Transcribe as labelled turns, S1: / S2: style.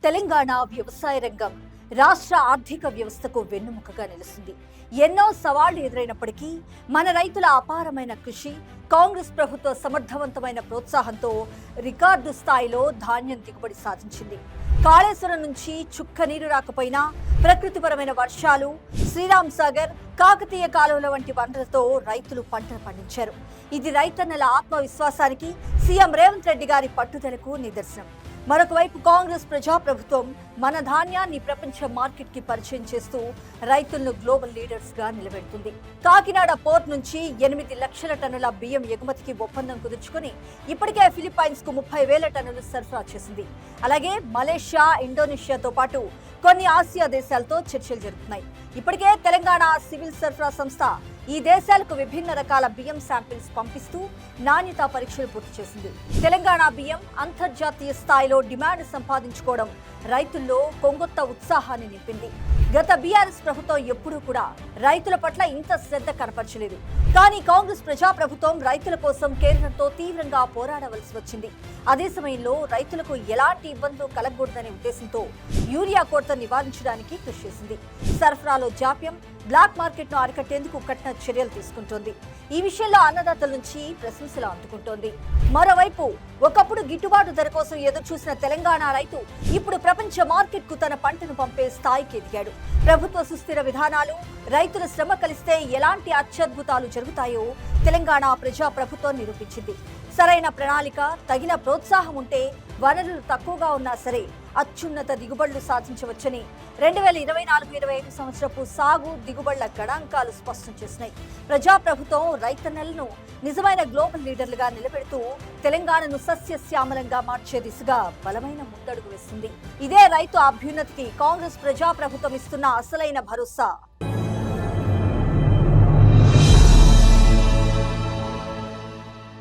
S1: తెలంగాణ వ్యవసాయ రంగం రాష్ట్ర ఆర్థిక వ్యవస్థకు వెన్నుముకగా నిలుస్తుంది. ఎన్నో సవాళ్లు ఎదురైనప్పటికీ మన రైతుల అపారమైన కృషి, కాంగ్రెస్ ప్రభుత్వ సమర్థవంతమైన ప్రోత్సాహంతో రికార్డు స్థాయిలో ధాన్యం దిగుబడి సాధించింది. కాళేశ్వరం నుంచి చుక్క నీరు రాకపోయినా ప్రకృతిపరమైన వర్షాలు, శ్రీరామ్ సాగర్, కాకతీయ కాలువల వంటి వనరులతో రైతులు పంటలు పండించారు. ఇది రైతన్నల ఆత్మవిశ్వాసానికి, సీఎం రేవంత్ రెడ్డి గారి పట్టుదలకు నిదర్శనం. మరొక వైపు కాంగ్రెస్ ప్రజాప్రభుత్వం మన ధాన్యాన్ని ప్రపంచ మార్కెట్ కి పరిచయం చేస్తూ రైతులను గ్లోబల్ లీడర్స్ గా నిలబెడుతుంది. కాకినాడ పోర్ట్ నుంచి 8 లక్షల టన్నుల బియ్యం ఎగుమతికి ఒప్పందం కుదుర్చుకుని ఇప్పటికే ఫిలిప్పైన్స్ కు 30,000 టన్నులు సరఫరా చేసింది. అలాగే మలేషియా, ఇండోనేషియాతో పాటు కొన్ని ఆసియా దేశాలతో చర్చలు జరుగుతున్నాయి. ఇప్పటికే తెలంగాణ సివిల్ సరఫరా సంస్థ ఈ దేశాలకు విభిన్న రకాల బియ్యం శాంపిల్స్ పంపిస్తూ నాణ్యతా పరీక్షలు పూర్తి చేసింది. తెలంగాణ బియ్యం అంతర్జాతీయ స్థాయిలో డిమాండ్ సంపాదించుకోవడం రైతుల్లో కొంగొత్త ఉత్సాహాన్ని నింపింది. గత బీఆర్ఎస్ ప్రభుత్వం ఎప్పుడూ కూడా రైతుల పట్ల ఇంత శ్రద్ధ కనపరచలేదు. కానీ కాంగ్రెస్ ప్రజాప్రభుత్వం రైతుల కోసం కేంద్రంతో తీవ్రంగా పోరాడవలసి వచ్చింది. అదే సమయంలో రైతులకు ఎలాంటి ఇబ్బందులు కలగకూడదనే ఉద్దేశంతో యూరియా కొరత నివారించడానికి కృషి చేసింది. సరఫరాలో జాప్యం, బ్లాక్ మార్కెట్ ను అరికట్టేందుకు కఠిన చర్యలు తీసుకుంటోంది. ఈ విషయంలో అన్నదాతల నుంచి ప్రశంసలు అందుకుంటోంది. మరోవైపు ఒకప్పుడు గిట్టుబాటు ధర కోసం ఎదురు చూసిన తెలంగాణ రైతు ఇప్పుడు ప్రపంచ మార్కెట్ కు తన పంటను పంపే స్థాయికి ఎదిగాడు. ప్రభుత్వ సుస్థిర విధానాలు, రైతుల శ్రమ కలిస్తే ఎలాంటి అత్యద్భుతాలు జరుగుతాయో తెలంగాణ ప్రజా ప్రభుత్వం నిరూపించింది. సరైన ప్రణాళిక, తగిన ప్రోత్సాహం ఉంటే వనరులు తక్కువగా ఉన్నా సరే అత్యున్నత దిగుబడులు సాధించవచ్చని 2024-25 సంవత్సరపు సాగు దిగుబడుల గణాంకాలు స్పష్టం చేసినాయి. ప్రజాప్రభుత్వం రైతన్నలను నిజమైన గ్లోబల్ లీడర్లుగా నిలబెడుతూ తెలంగాణను సస్యశ్యామలంగా మార్చే దిశగా బలమైన ముందడుగు వేస్తుంది. ఇదే రైతు అభ్యున్నతికి కాంగ్రెస్ ప్రజాప్రభుత్వం ఇస్తున్న అసలైన భరోసా.